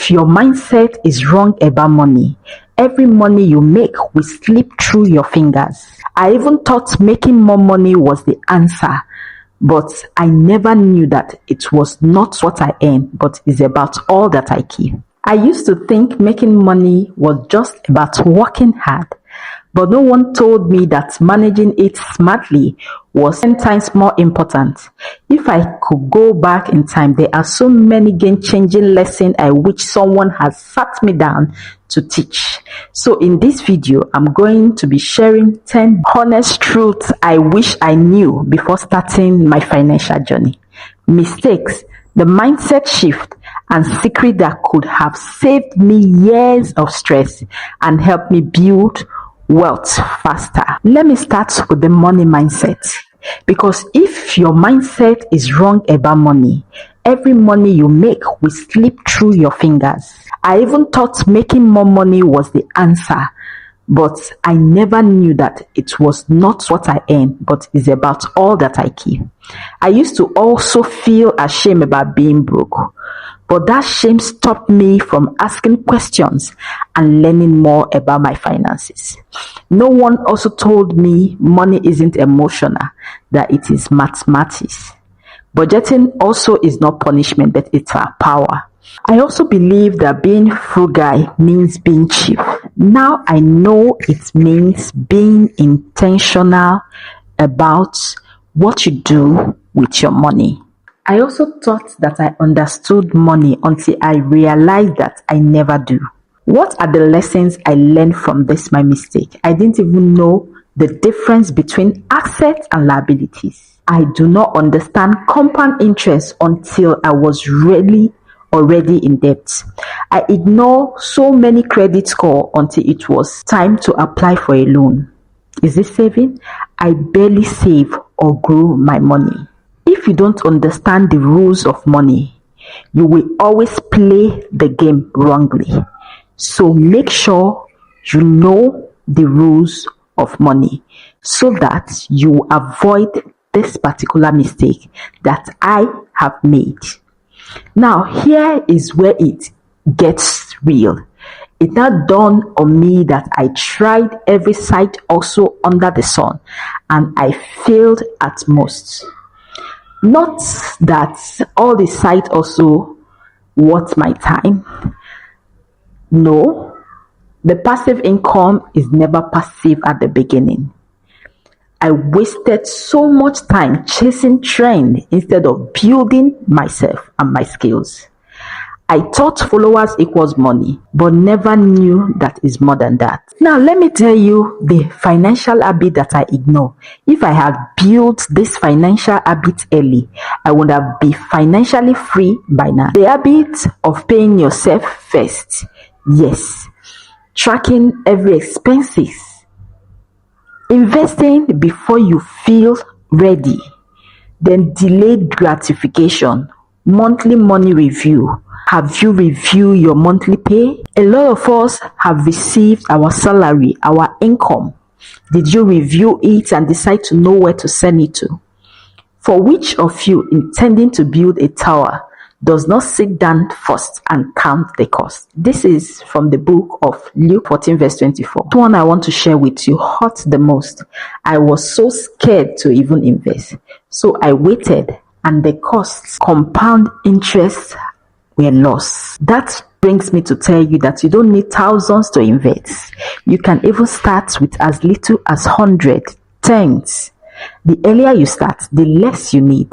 If your mindset is wrong about money, every money you make will slip through your fingers. I even thought making more money was the answer, but I never knew that it was not what I earn, but is about all that I keep. I used to think making money was just about working hard, but no one told me that managing it smartly was 10 times more important. If I could go back in time, there are so many game-changing lessons I wish someone has sat me down to teach. So in this video, I'm going to be sharing 10 honest truths I wish I knew before starting my financial journey. Mistakes, the mindset shift, and secret that could have saved me years of stress and helped me build wealth faster. Let me start with the money mindset, because if your mindset is wrong about money, every money you make will slip through your fingers. I even thought making more money was the answer, but I never knew that it was not what I earn, but is about all that I keep. I used to also feel ashamed about being broke, but that shame stopped me from asking questions and learning more about my finances. No one also told me money isn't emotional, that it is mathematics. Budgeting also is not punishment, but it's our power. I also believe that being frugal means being cheap. Now I know it means being intentional about what you do with your money. I also thought that I understood money until I realized that I never do. What are the lessons I learned from this my mistake? I didn't even know the difference between assets and liabilities. I do not understand compound interest until I was really already in debt. I ignored so many credit scores until it was time to apply for a loan. Is this saving? I barely save or grow my money. If you don't understand the rules of money, you will always play the game wrongly. So make sure you know the rules of money so that you avoid this particular mistake that I have made. Now, here is where it gets real. It now dawned on me that I tried every side also under the sun, and I failed at most. Not that all the sites also worth my time. No, the passive income is never passive at the beginning. I wasted so much time chasing trend instead of building myself and my skills. I thought followers equals money, but never knew that is more than that. Now, let me tell you the financial habit that I ignore. If I had built this financial habit early, I would have been financially free by now. The habit of paying yourself first. Yes. Tracking every expenses. Investing before you feel ready. Then delayed gratification. Monthly money review. Have you reviewed your monthly pay? A lot of us have received our salary, our income. Did you review it and decide to know where to send it to? For which of you intending to build a tower does not sit down first and count the cost? This is from the book of Luke 14 verse 24. The one I want to share with you hurt the most. I was so scared to even invest. So I waited, and the costs, compound interest, were lost. That brings me to tell you that you don't need thousands to invest. You can even start with as little as 100, tens. The earlier you start, the less you need.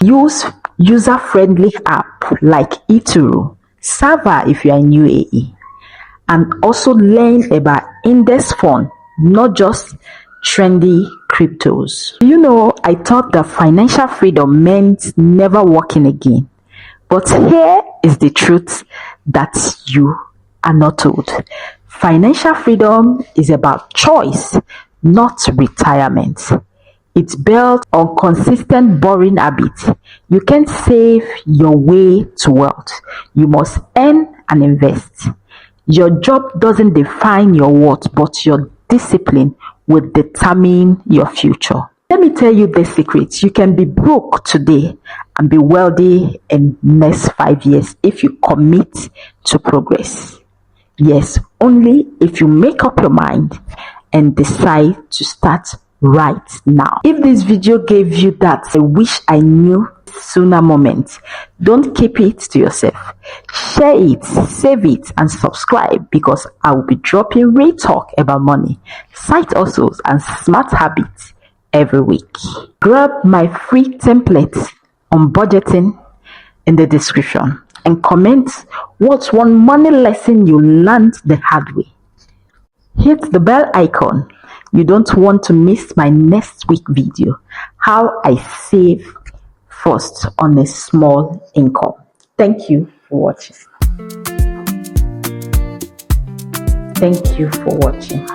Use user-friendly app like eToro, Server if you are in UAE, and also learn about index fund, not just trendy cryptos. You know, I thought that financial freedom meant never working again. But here is the truth that you are not told. Financial freedom is about choice, not retirement. It's built on consistent boring habits. You can't save your way to wealth. You must earn and invest. Your job doesn't define your worth, but your discipline will determine your future. Let me tell you the secret. You can be broke today and be wealthy in next 5 years if you commit to progress. Yes, only if you make up your mind and decide to start right now. If this video gave you that I wish I knew sooner moment, don't keep it to yourself. Share it, save it, and subscribe because I will be dropping real talk about money, side hustles, and smart habits every week. Grab my free template on budgeting in the description and comment what's one money lesson you learned the hard way. Hit the bell icon. You don't want to miss my next week video, how I save first on a small income. Thank you for watching. Thank you for watching.